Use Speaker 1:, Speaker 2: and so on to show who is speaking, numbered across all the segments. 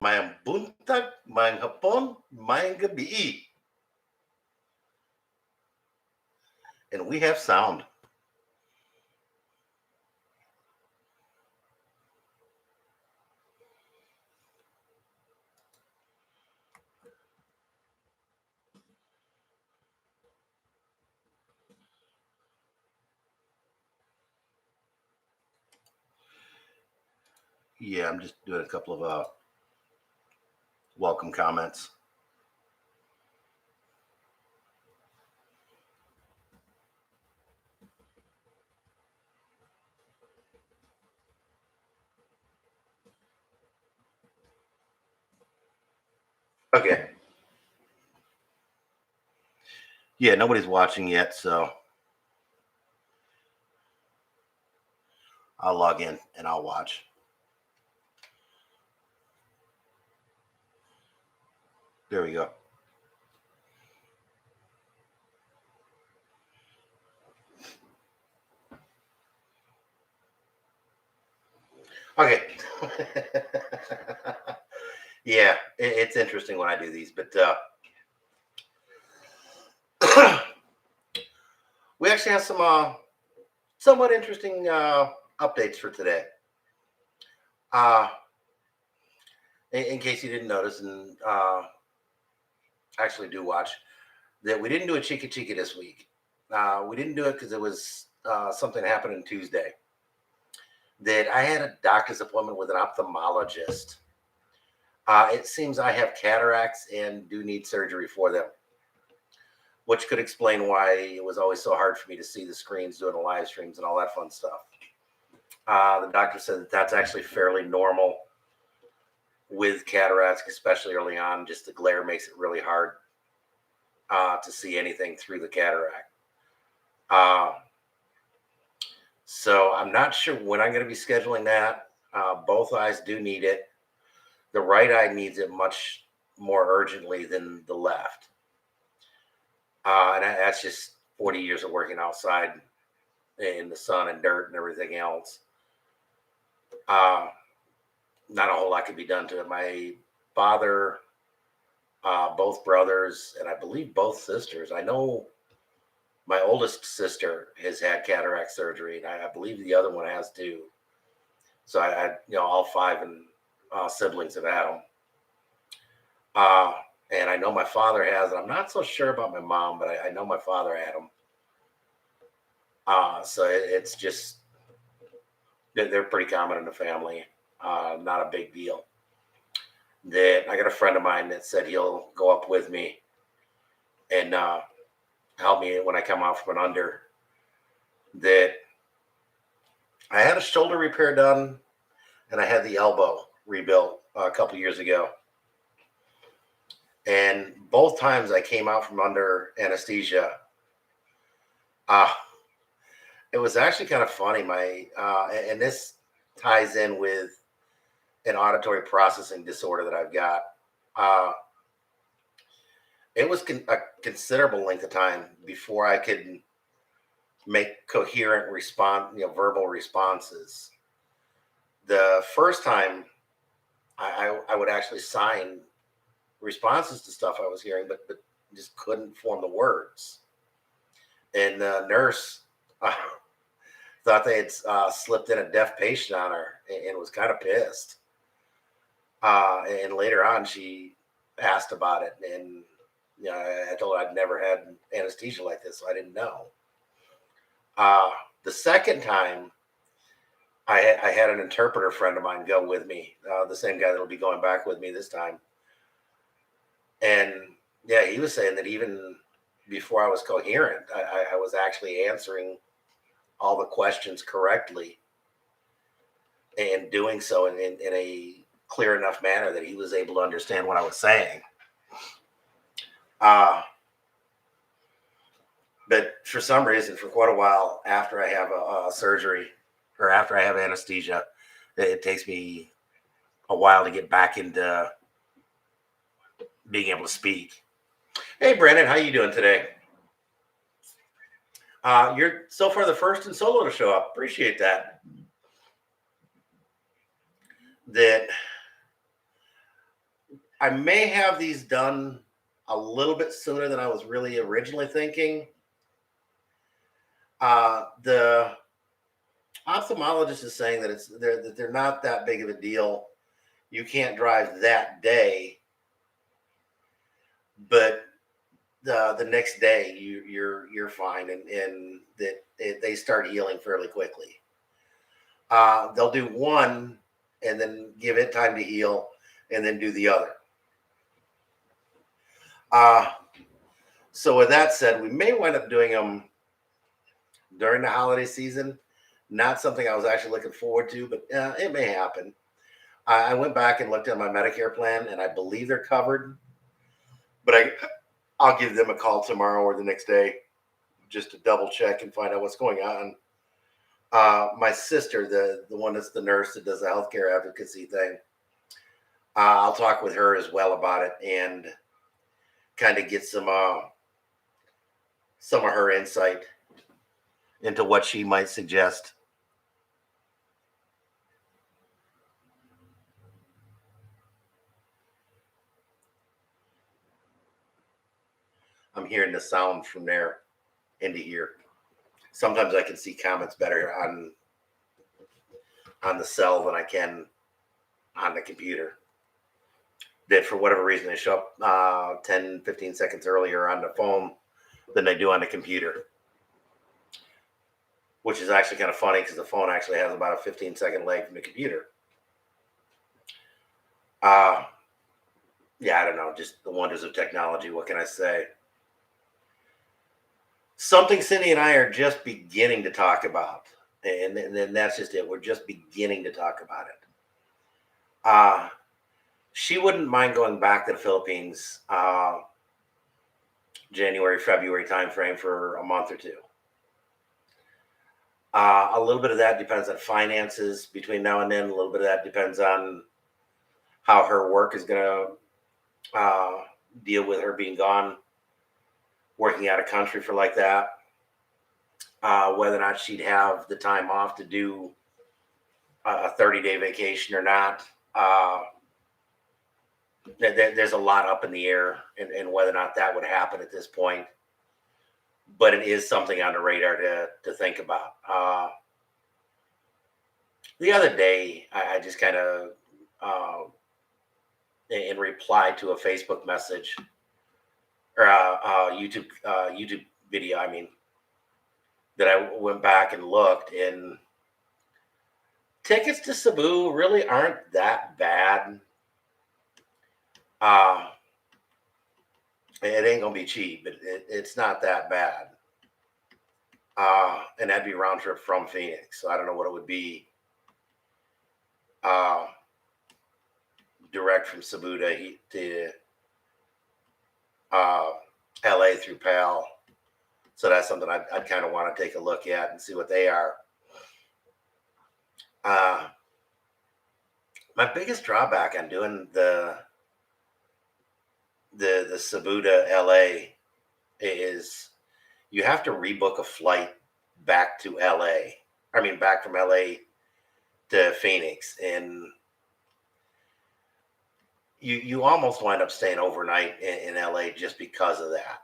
Speaker 1: Mayang buntag, mayang hapon, mayang gabi. And we have sound. Yeah, I'm just doing a couple of welcome comments. Okay. Yeah, nobody's watching yet, so I'll log in and I'll watch. There we go. Okay. Yeah, it's interesting when I do these, but we actually have some somewhat interesting updates for today. Uh, in case you didn't notice, and actually do watch, that we didn't do a Chica Chica this week. We didn't do it because it was something happened on Tuesday. That I had a doctor's appointment with an ophthalmologist. It seems I have cataracts and do need surgery for them, which could explain why it was always so hard for me to see the screens doing the live streams and all that fun stuff. The doctor said that that's actually fairly normal with cataracts, especially early on. Just the glare makes it really hard to see anything through the cataract. So I'm not sure when I'm going to be scheduling that. Both eyes do need it. The right eye needs it much more urgently than the left. And that's just 40 years of working outside in the sun and dirt and everything else. Not a whole lot can be done to it. My father, both brothers, and I believe both sisters. I know my oldest sister has had cataract surgery, and I believe the other one has too. So all five and siblings have had them. And I know my father has it. I'm not so sure about my mom, but I know my father had them. So it's just they're pretty common in the family. Not a big deal. That I got a friend of mine that said he'll go up with me and help me when I come out from an under. That I had a shoulder repair done, and I had the elbow rebuilt a couple years ago. And both times I came out from under anesthesia. It was actually kind of funny. And this ties in with an auditory processing disorder that I've got. It was a considerable length of time before I could make coherent verbal responses. The first time I would actually sign responses to stuff I was hearing, but just couldn't form the words. And the nurse thought they had slipped in a deaf patient on her and was kind of pissed. And later on, she asked about it, and I told her I'd never had anesthesia like this, so I didn't know. The second time, I had an interpreter friend of mine go with me, the same guy that'll be going back with me this time. And yeah, he was saying that even before I was coherent, I was actually answering all the questions correctly and doing so in a clear enough manner that he was able to understand what I was saying. But for some reason, for quite a while after I have a surgery or after I have anesthesia, it takes me a while to get back into being able to speak. Hey, Brandon, how you doing today? You're so far the first in solo to show up. Appreciate that. I may have these done a little bit sooner than I was really originally thinking. The ophthalmologist is saying that they're not that big of a deal. You can't drive that day, but the next day you're fine, and that they start healing fairly quickly. They'll do one and then give it time to heal, and then do the other. Uh, so with that said, we may wind up doing them during the holiday season. Not something I was actually looking forward to, but it may happen. I went back and looked at my Medicare plan, and I believe they're covered. But I'll give them a call tomorrow or the next day just to double check and find out what's going on. My sister, the one that's the nurse that does the healthcare advocacy thing, I'll talk with her as well about it and kind of get some of her insight into what she might suggest. I'm hearing the sound from there into here. Sometimes I can see comments better on the cell than I can on the computer. That for whatever reason they show up 10, 15 seconds earlier on the phone than they do on the computer. Which is actually kind of funny because the phone actually has about a 15-second lag from the computer. Yeah, I don't know, just the wonders of technology. What can I say? Something Cindy and I are just beginning to talk about, and then that's just it. We're just beginning to talk about it. She wouldn't mind going back to the Philippines January, February timeframe for a month or two. A little bit of that depends on finances between now and then. A little bit of that depends on how her work is going to deal with her being gone, working out of country for like that. Whether or not she'd have the time off to do a 30-day vacation or not. There's a lot up in the air and whether or not that would happen at this point. But it is something on the radar to think about. The other day, I just kind of, in reply to a Facebook message or YouTube video, I mean, that I went back and looked, and tickets to Cebu really aren't that bad. It ain't gonna be cheap, but it's not that bad. And that'd be round trip from Phoenix. So I don't know what it would be direct from Cebu to LA through PAL. So that's something I'd kind of want to take a look at and see what they are. My biggest drawback on doing the Cebu to LA is you have to rebook a flight back to LA. I mean, back from LA to Phoenix, and you almost wind up staying overnight in LA just because of that.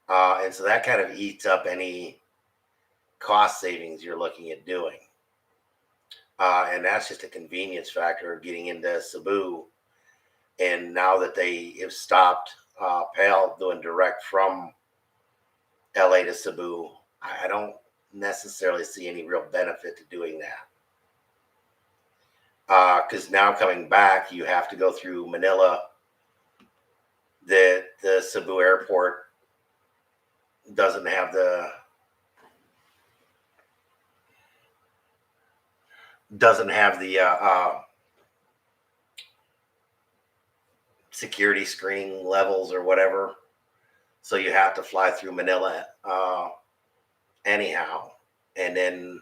Speaker 1: And so that kind of eats up any cost savings you're looking at doing. And that's just a convenience factor of getting into Cebu. And now that they have stopped PAL doing direct from LA to Cebu, I don't necessarily see any real benefit to doing that. Because now coming back, you have to go through Manila. The Cebu airport doesn't have the security screening levels or whatever, so you have to fly through Manila anyhow. And then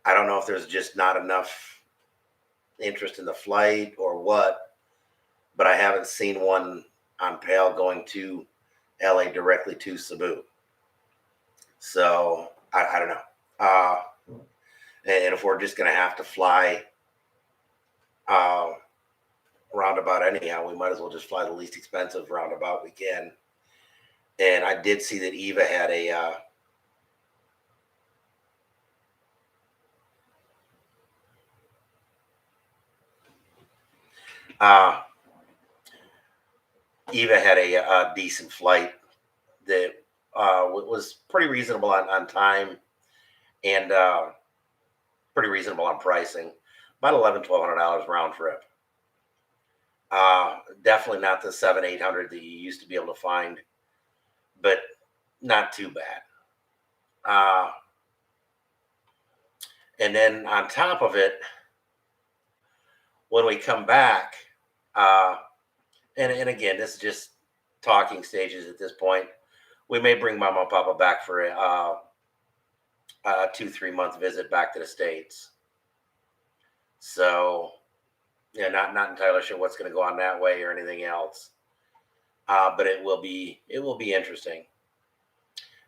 Speaker 1: I don't know if there's just not enough interest in the flight or what, but I haven't seen one on PAL going to LA directly to Cebu. So I don't know. And if we're just going to have to fly roundabout anyhow. We might as well just fly the least expensive roundabout we can. And I did see that Eva had uh, a decent flight that was pretty reasonable on time and pretty reasonable on pricing. About $1,100-$1,200 round trip. Definitely not the 700-800 that you used to be able to find, but not too bad. And then on top of it, when we come back, and again, this is just talking stages at this point. We may bring Mama and Papa back for a 2-3 month visit back to the States. So, yeah, not entirely sure what's going to go on that way or anything else. But it will be interesting.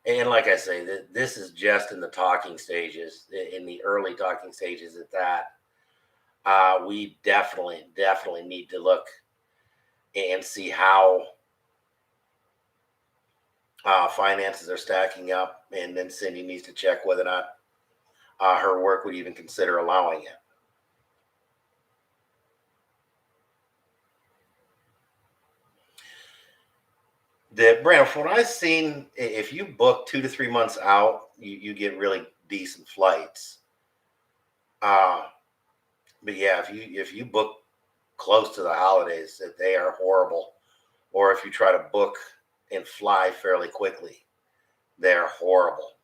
Speaker 1: And like I say, this is just in the talking stages, in the early talking stages at that. We definitely need to look and see how finances are stacking up. And then Cindy needs to check whether or not her work would even consider allowing it. Brandon, from what I've seen, if you book 2 to 3 months out, you get really decent flights. But yeah, if you book close to the holidays, that they are horrible. Or if you try to book and fly fairly quickly, they're horrible.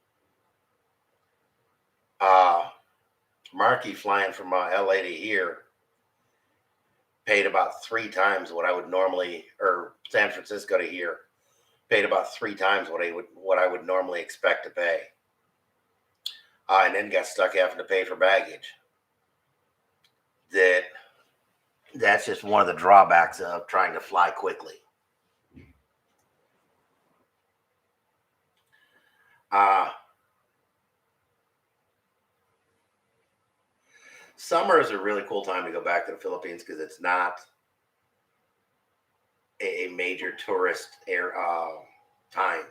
Speaker 1: Marky flying from LA to here paid about 3 times what I would normally, or San Francisco to here paid about 3 times what I would normally expect to pay, and then got stuck having to pay for baggage. That's just one of the drawbacks of trying to fly quickly. Summer is a really cool time to go back to the Philippines because it's not a major tourist time.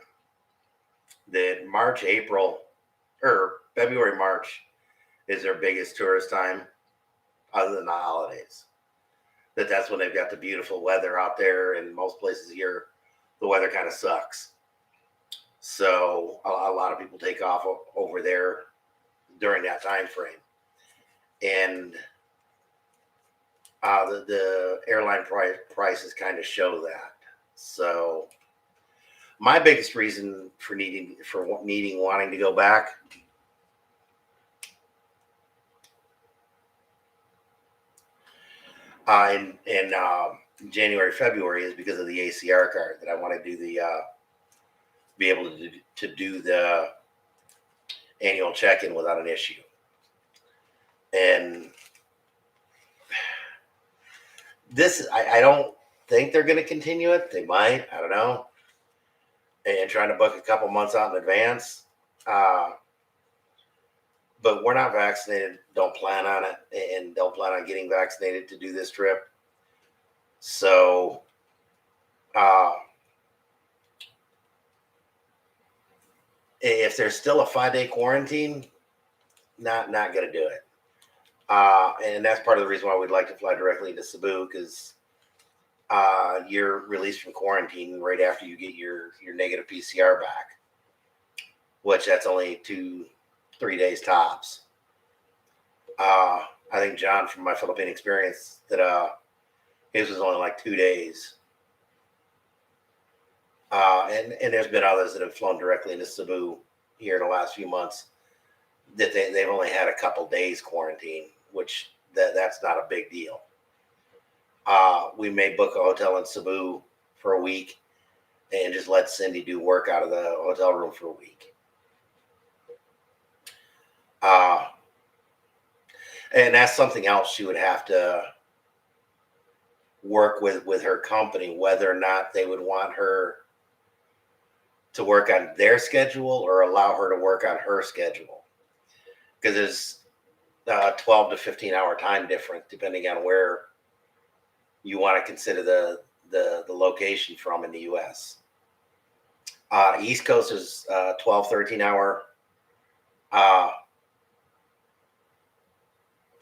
Speaker 1: That March, April, or February, March is their biggest tourist time, other than the holidays. That's when they've got the beautiful weather out there, and most places here, the weather kind of sucks. So a lot of people take off over there during that time frame, and the airline prices kind of show that. So my biggest reason for wanting to go back in January, February is because of the ACR card, that I want to do be able to do the annual check-in without an issue. And this, I don't think they're going to continue it. They might, I don't know. And trying to book a couple months out in advance. But we're not vaccinated, don't plan on it, and don't plan on getting vaccinated to do this trip. So, if there's still a 5-day quarantine, not going to do it. And that's part of the reason why we'd like to fly directly to Cebu, because you're released from quarantine right after you get your negative PCR back, which that's only 2-3 days tops. I think John, from my Philippine experience, that his was only like 2 days. And there's been others that have flown directly into Cebu here in the last few months that they've only had a couple days quarantine, which that's not a big deal. We may book a hotel in Cebu for a week and just let Cindy do work out of the hotel room for a week. And that's something else she would have to work with her company, whether or not they would want her to work on their schedule or allow her to work on her schedule. Because there's 12 to 15 hour time difference depending on where you want to consider the location from in the U.S. East Coast is 12, 13 hour.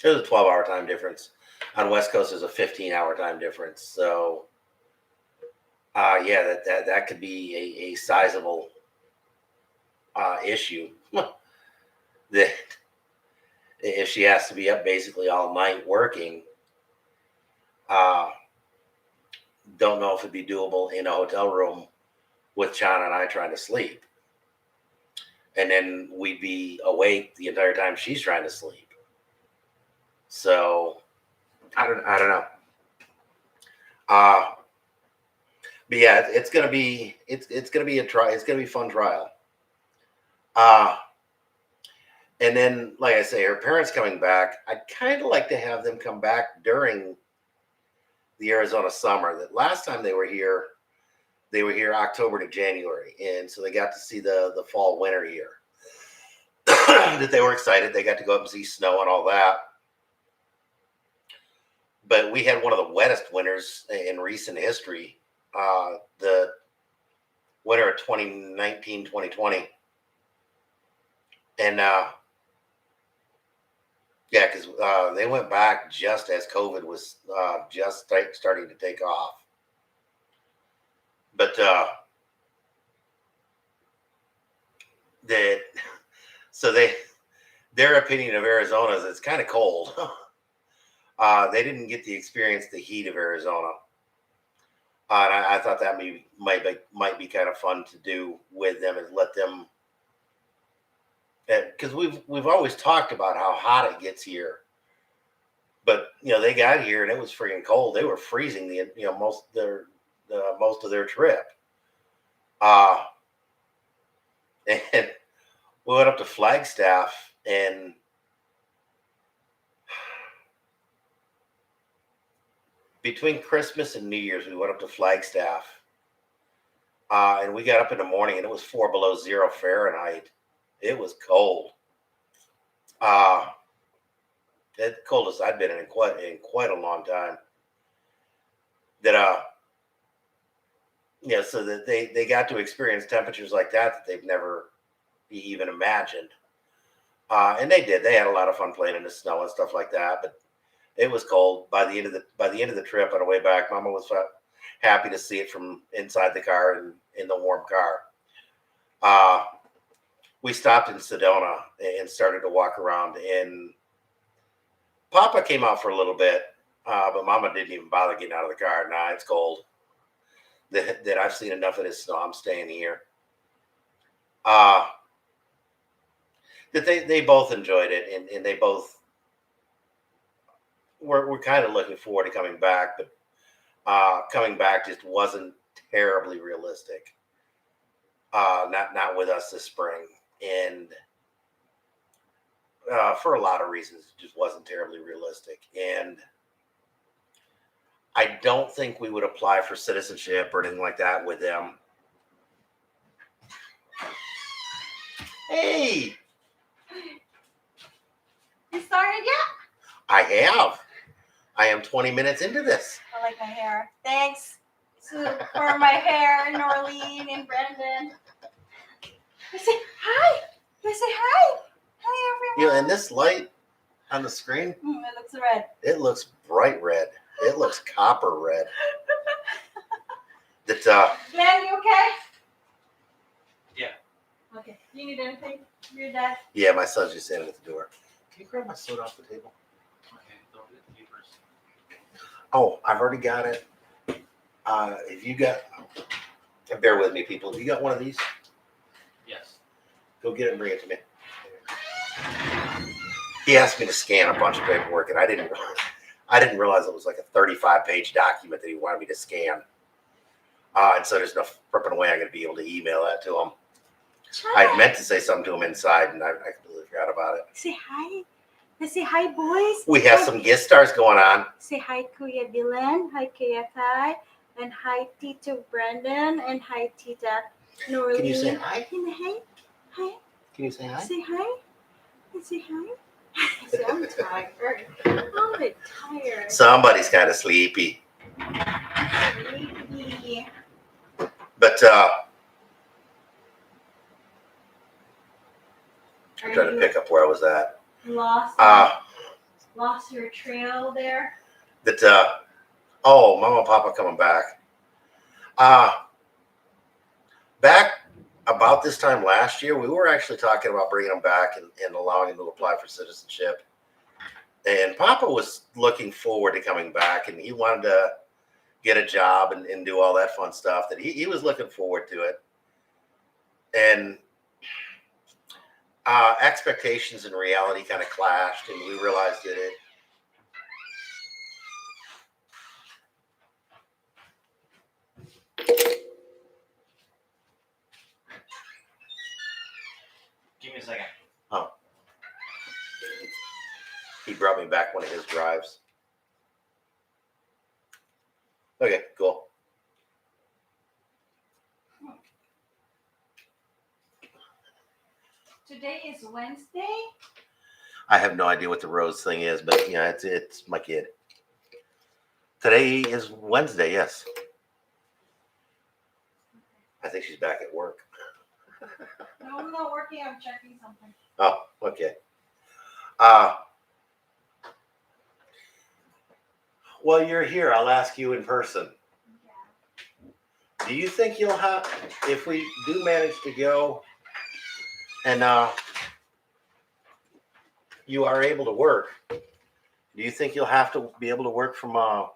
Speaker 1: There's a 12-hour time difference. On West Coast, there's a 15-hour time difference. So, yeah, that could be a sizable issue. That if she has to be up basically all night working, don't know if it'd be doable in a hotel room with Chana and I trying to sleep. And then we'd be awake the entire time she's trying to sleep. So I don't know. But yeah, it's gonna be a try. It's gonna be a fun trial. And then, like I say, her parents coming back. I'd kind of like to have them come back during the Arizona summer. That last time they were here October to January, and so they got to see the fall winter here. That they were excited. They got to go up and see snow and all that. But we had one of the wettest winters in recent history. The winter of 2019, 2020. And yeah, because they went back just as COVID was just starting to take off. But their opinion of Arizona is it's kind of cold. They didn't get to experience the heat of Arizona. And I thought that might be kind of fun to do with them and let them, because we've always talked about how hot it gets here, but they got here and it was freaking cold. They were freezing most of their trip. And we went up to Flagstaff, and between Christmas and New Year's, we went up to Flagstaff, and we got up in the morning, and it was 4 below zero Fahrenheit. It was cold. The coldest I'd been in quite a long time. That so that they got to experience temperatures like that they've never even imagined. And they did. They had a lot of fun playing in the snow and stuff like that, but it was cold. By the end of the trip on the way back, Mama was happy to see it from inside the car and in the warm car. We stopped in Sedona and started to walk around, and Papa came out for a little bit, but Mama didn't even bother getting out of the car. Nah, it's cold. That I've seen enough of this snow. I'm staying here. That they both enjoyed it, and they both we're kind of looking forward to coming back, but coming back just wasn't terribly realistic. Not with us this spring, and for a lot of reasons, it just wasn't terribly realistic. And I don't think we would apply for citizenship or anything like that with them. Hey,
Speaker 2: You started yet?
Speaker 1: I have. I am 20 minutes into this.
Speaker 2: I like my hair. Thanks for my hair, Norleen and Brendan. You say hi. You say hi. Hi, everyone.
Speaker 1: And this light on the screen,
Speaker 2: It looks red.
Speaker 1: it looks bright red. It looks copper red. That
Speaker 2: Glenn, you okay?
Speaker 3: Yeah.
Speaker 2: Okay. You need anything? Your dad?
Speaker 1: yeah, my son's just standing at the door. Can you grab my soda off the table?
Speaker 3: Okay, don't get the papers.
Speaker 1: Oh, I've already got it. If you got, bear with me, people. If you got one of these,
Speaker 3: Yes.
Speaker 1: go get it and bring it to me. He asked me to scan a bunch of paperwork, and I didn't realize it was like a 35-page document that he wanted me to scan. And so there's no fripping way I'm going to be able to email that to him. I meant to say something to him inside, and I completely forgot about it.
Speaker 2: Say hi. Let's say hi, boys.
Speaker 1: We have some guest stars going on.
Speaker 2: Say hi, Kuya Dylan. Hi, Kuya Kai. And hi, Tito Brendan. And hi, Tita Norleen.
Speaker 1: Can you say hi?
Speaker 2: Hi. Hi.
Speaker 1: Can you say hi?
Speaker 2: Say hi. Say hi. Say, I'm tired. I'm tired.
Speaker 1: Somebody's kind of sleepy.
Speaker 2: Maybe.
Speaker 1: But I'm
Speaker 2: Are
Speaker 1: trying to
Speaker 2: you
Speaker 1: pick up where I was at.
Speaker 2: lost your trail there?
Speaker 1: That oh, Mama and Papa coming back. Back about this time last year, we were actually talking about bringing them back and allowing them to apply for citizenship. And Papa was looking forward to coming back, and he wanted to get a job and do all that fun stuff. That he was looking forward to it. And expectations and reality kind of clashed, and we realized that it.
Speaker 3: Give me a second.
Speaker 1: He brought me back one of his drives. Okay, cool.
Speaker 2: Today is Wednesday.
Speaker 1: I have no idea what the rose thing is, but yeah, it's my kid. Today is Wednesday, yes. I think she's back at work.
Speaker 2: No, I'm not working. I'm checking something.
Speaker 1: Oh, okay. Well, you're here. I'll ask you in person.
Speaker 2: Yeah.
Speaker 1: Do you think you'll have, if we do manage to go and you are able to work, do you think you'll have to be able to work from on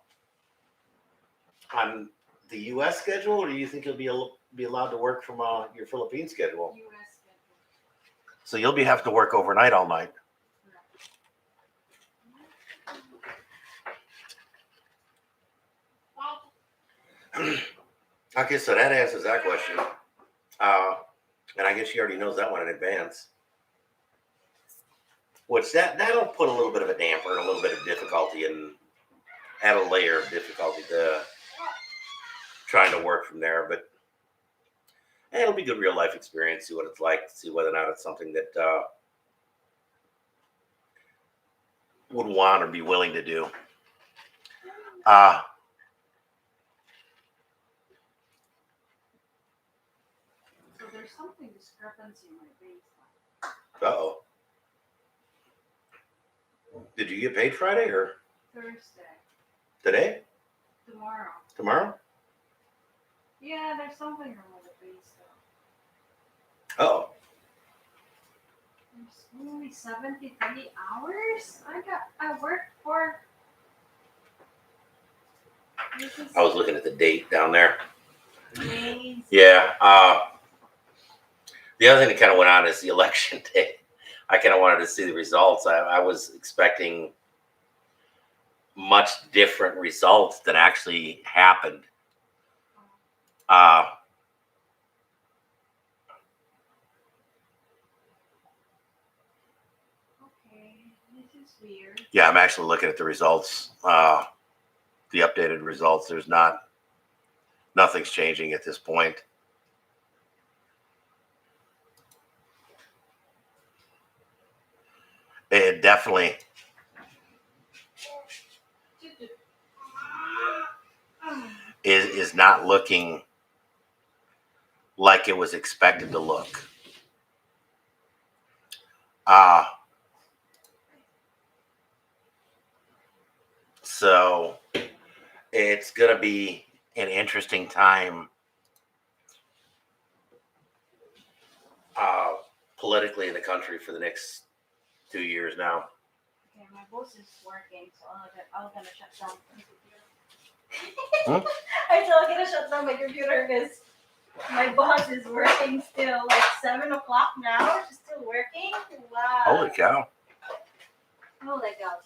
Speaker 1: the U.S. schedule, or do you think you'll be allowed to work from your Philippine schedule?
Speaker 2: U.S. schedule.
Speaker 1: So you'll have to work overnight all night. Okay, so that answers that question. And I guess she already knows that one in advance. Which that'll put a little bit of a damper and a little bit of difficulty and add a layer of difficulty to trying to work from there. But it'll be a good real life experience, see what it's like, see whether or not it's something that would want or be willing to do.
Speaker 2: So there's something discrepancy in my base.
Speaker 1: Uh-oh. Did you get paid Friday or
Speaker 2: Thursday.
Speaker 1: today?
Speaker 2: Tomorrow.
Speaker 1: Tomorrow?
Speaker 2: Yeah, there's something wrong with the base
Speaker 1: Oh.
Speaker 2: There's only 73 hours? I worked for.
Speaker 1: I was looking at the date down there.
Speaker 2: days.
Speaker 1: Yeah. The other thing that kind of went on is the election day. I kind of wanted to see the results. I was expecting much different results than actually happened.
Speaker 2: Okay, this is weird.
Speaker 1: Yeah, I'm actually looking at the results, the updated results. There's nothing's changing at this point. It definitely is not looking like it was expected to look. So it's going to be an interesting time politically in the country for the next 2 years now.
Speaker 2: Okay, my boss is working, so I'm gonna shut down my
Speaker 1: Hmm?
Speaker 2: computer. I said I'm gonna shut down my computer because my boss is working still. Like 7 o'clock now, she's still working. Wow.
Speaker 1: Holy cow.
Speaker 2: Holy God.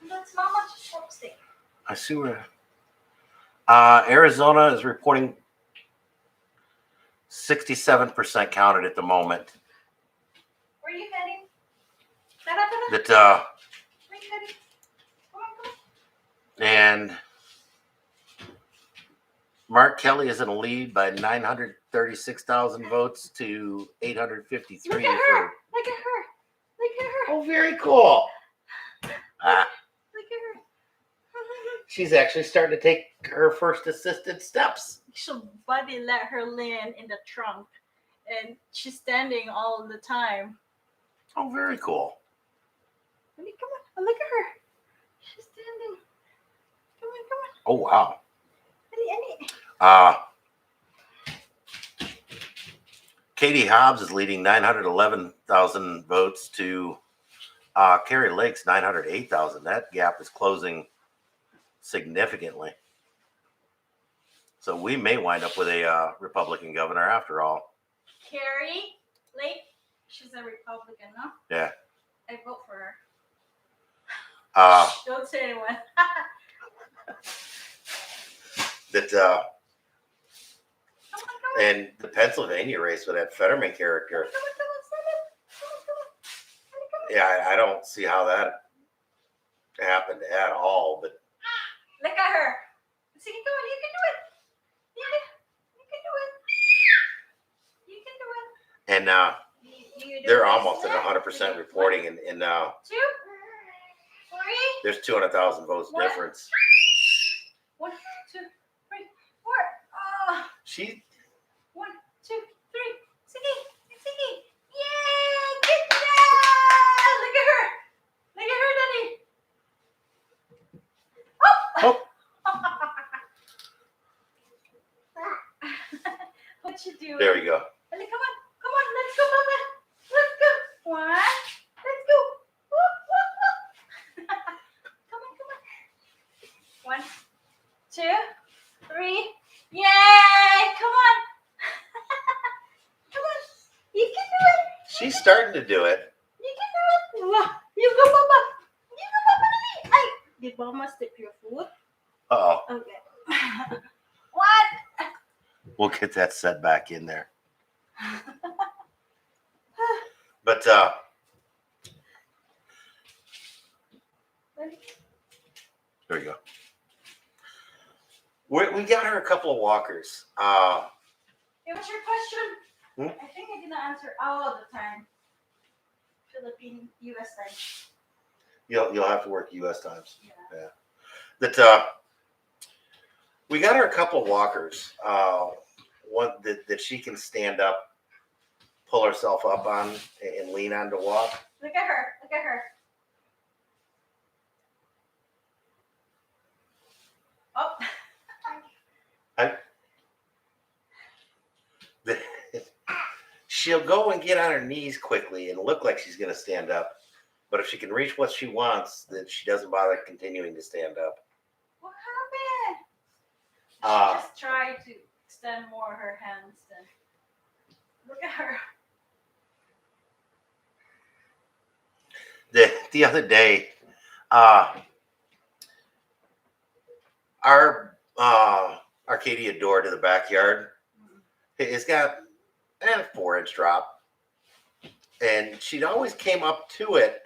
Speaker 2: That's not much chopstick.
Speaker 1: I see where Arizona is reporting 67% counted at the moment.
Speaker 2: Where are you heading? Where
Speaker 1: That
Speaker 2: are you heading? Come on.
Speaker 1: and Mark Kelly is in a lead by 936,000 votes to 853.
Speaker 2: Look at her. Look at her. Look at her.
Speaker 1: Oh, very cool. she's actually starting to take her first assisted steps.
Speaker 2: So Buddy let her land in the trunk, and she's standing all the time.
Speaker 1: Oh, very cool.
Speaker 2: Buddy, come on, look at her. She's standing. Come on, come on.
Speaker 1: Oh, wow.
Speaker 2: Buddy.
Speaker 1: Katie Hobbs is leading 911,000 votes to Carrie Lake's 908,000. That gap is closing significantly. So we may wind up with a Republican governor after all.
Speaker 2: Carrie Lake, she's a Republican, no?
Speaker 1: Yeah.
Speaker 2: I vote for her.
Speaker 1: Uh,
Speaker 2: Don't say anyone.
Speaker 1: that
Speaker 2: Come on, come on.
Speaker 1: and the Pennsylvania race with that Fetterman character.
Speaker 2: Come on, stand up. Come on.
Speaker 1: Yeah, I don't see how that happened at all. But
Speaker 2: Look at her. See, keep going. You can do it. You can do it. You can do it.
Speaker 1: and
Speaker 2: You do
Speaker 1: they're
Speaker 2: this.
Speaker 1: almost at 100% reporting, and
Speaker 2: 2, 3.
Speaker 1: there's 200,000 votes
Speaker 2: What?
Speaker 1: difference.
Speaker 2: 1, 2, 3, 4. Oh,
Speaker 1: She
Speaker 2: 1, 2, 3. Siggy. Yay! Good job! Look at her. Look at her, Daddy. Oh. What you doing?
Speaker 1: there we go.
Speaker 2: Ellie, come on, let's go, Papa. Let's go. 1, let's go. Whoop. Come on. 1, 2, 3. Yay! Come on. Come on. You can do it.
Speaker 1: She's starting to do it.
Speaker 2: You can do it. Wow. You go, Papa. You go, Papa. Ay, did Mama step your foot?
Speaker 1: Oh,
Speaker 2: Okay. What?
Speaker 1: we'll get that set back in there. But there we go. We got her a couple of walkers.
Speaker 2: It was your question.
Speaker 1: Hmm?
Speaker 2: I think I didn't answer all the time. Philippine, U.S. time.
Speaker 1: You'll have to work U.S. times.
Speaker 2: Yeah.
Speaker 1: That we got her a couple of walkers. One that she can stand up, pull herself up on, and lean on to walk.
Speaker 2: Look at her. Look at her. Oh.
Speaker 1: She'll go and get on her knees quickly and look like she's going to stand up. But if she can reach what she wants, then she doesn't bother continuing to stand up.
Speaker 2: What happened? She just tried to extend more her hands. Then look at her.
Speaker 1: The other day, our Arcadia door to the backyard, it's got a 4-inch drop, and she'd always came up to it,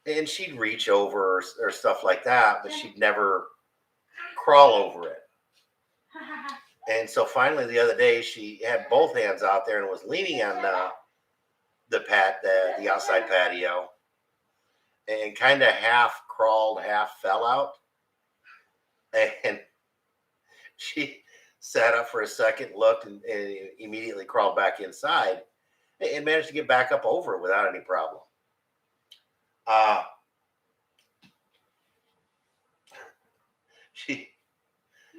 Speaker 1: and she'd reach over or stuff like that, but she'd never crawl over it. And so finally, the other day, she had both hands out there and was leaning on the outside patio, and kind of half crawled, half fell out, and she sat up for a second, looked, and immediately crawled back inside, and managed to get back up over it without any problem.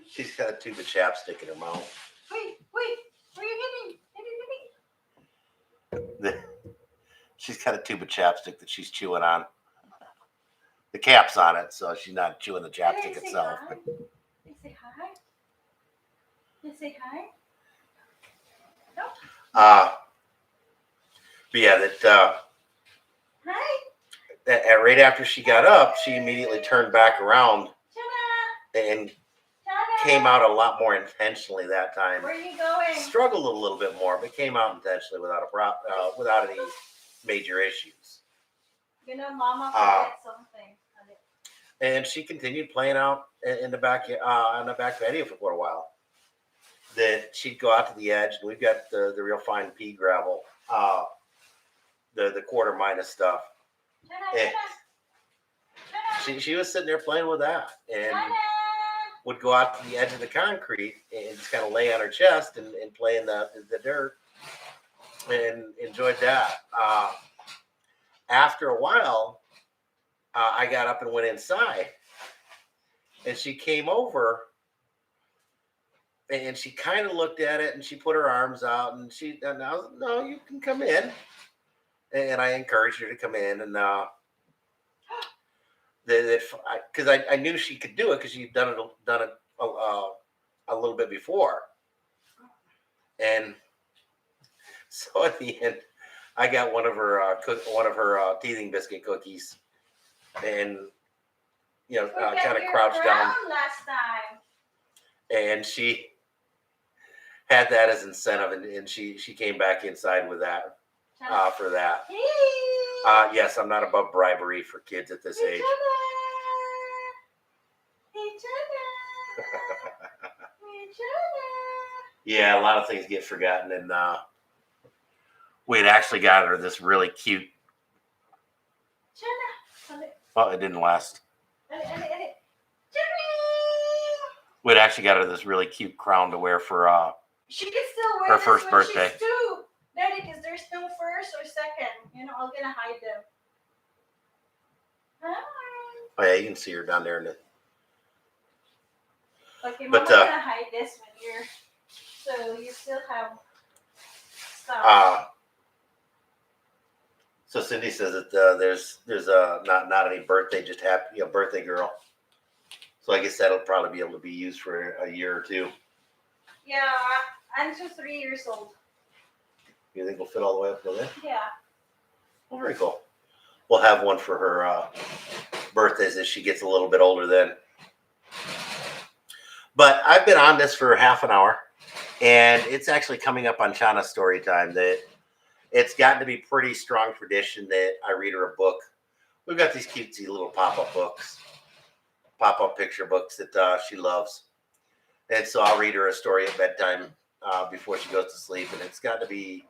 Speaker 1: She's got a tube of chapstick in her mouth.
Speaker 2: Wait, where are you hitting?
Speaker 1: She's got a tube of chapstick that she's chewing on. The cap's on it, so she's not chewing the chapstick itself. But
Speaker 2: They say hi. They say hi. No.
Speaker 1: but yeah,
Speaker 2: Hi.
Speaker 1: that right after she got up, she immediately turned back around
Speaker 2: Tada.
Speaker 1: and
Speaker 2: Tada.
Speaker 1: came out a lot more intentionally that time.
Speaker 2: Where are you going?
Speaker 1: Struggled a little bit more, but came out intentionally without any major issues.
Speaker 2: You know, Mama forget something.
Speaker 1: And she continued playing out in the back on the back patio for quite a while. Then she'd go out to the edge, and we've got the real fine pea gravel, the quarter minus stuff.
Speaker 2: Tada,
Speaker 1: Eh.
Speaker 2: tada. Tada.
Speaker 1: she was sitting there playing with that and
Speaker 2: Chana.
Speaker 1: would go out to the edge of the concrete and just kind of lay on her chest and play in the dirt and enjoyed that. After a while, I got up and went inside, and she came over and she kind of looked at it and she put her arms out and I was, no, you can come in, and I encouraged her to come in and because I knew she could do it because she'd done it a little bit before, and so at the end, I got one of her teething biscuit cookies, and kind of crouched down,
Speaker 2: last time.
Speaker 1: and she had that as incentive, and she came back inside with that for that.
Speaker 2: Hey.
Speaker 1: Yes, I'm not above bribery for kids at this
Speaker 2: Hey,
Speaker 1: age.
Speaker 2: Chana. Hey, Chana. Hey, Chana.
Speaker 1: Yeah, a lot of things get forgotten, and we had actually got her this really cute.
Speaker 2: Chana.
Speaker 1: Well, it didn't last.
Speaker 2: Chana.
Speaker 1: We'd actually got her this really cute crown to wear for
Speaker 2: She can still wear
Speaker 1: her
Speaker 2: this
Speaker 1: first
Speaker 2: when
Speaker 1: birthday.
Speaker 2: she's 2. Daddy, because there's no first or second. I'm gonna hide them. Hi.
Speaker 1: Oh yeah, you can see her down there in the.
Speaker 2: Okay,
Speaker 1: But,
Speaker 2: Mama's gonna hide this when you're. So you still have stuff.
Speaker 1: So Cindy says that there's not any birthday, just happy birthday girl. So I guess that'll probably be able to be used for a year or 2.
Speaker 2: Yeah, I'm just 3 years old.
Speaker 1: You think we'll fit all the way up to then?
Speaker 2: Yeah.
Speaker 1: Well, very cool. We'll have one for her birthdays as she gets a little bit older then. But I've been on this for half an hour, and it's actually coming up on Chana's story time. That it's gotten to be pretty strong tradition that I read her a book. We've got these cutesy little pop-up books, pop-up picture books that she loves. And so I'll read her a story at bedtime before she goes to sleep. And it's got to be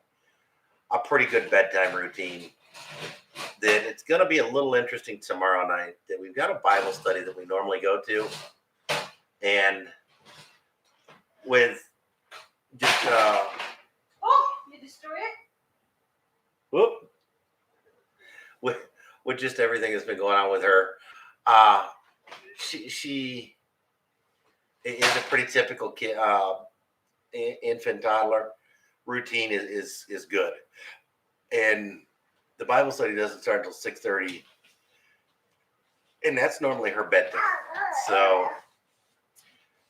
Speaker 1: a pretty good bedtime routine. That it's going to be a little interesting tomorrow night. That we've got a Bible study that we normally go to. And with just...
Speaker 2: Oh, you destroy it?
Speaker 1: whoop, with just everything that's been going on with her, she is a pretty typical kid, infant toddler. Routine is good, and the Bible study doesn't start until 6:30, and that's normally her bedtime. So,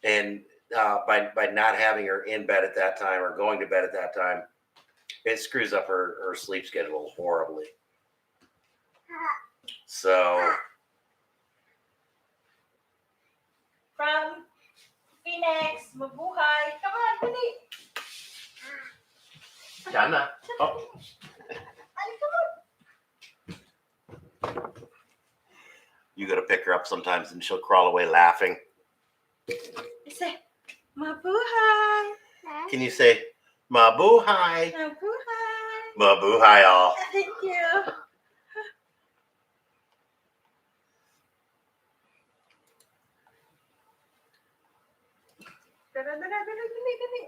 Speaker 1: and by not having her in bed at that time or going to bed at that time, it screws up her sleep schedule horribly. So
Speaker 2: From Phoenix, mabuhay. Come on, dali.
Speaker 1: Chana. Oh.
Speaker 2: Come on.
Speaker 1: You got to pick her up sometimes, and she'll crawl away laughing.
Speaker 2: Say, mabuhay.
Speaker 1: Can you say mabuhay?
Speaker 2: Mabuhay.
Speaker 1: Mabuhay all.
Speaker 2: Thank you. Dali, dali, dali, dali.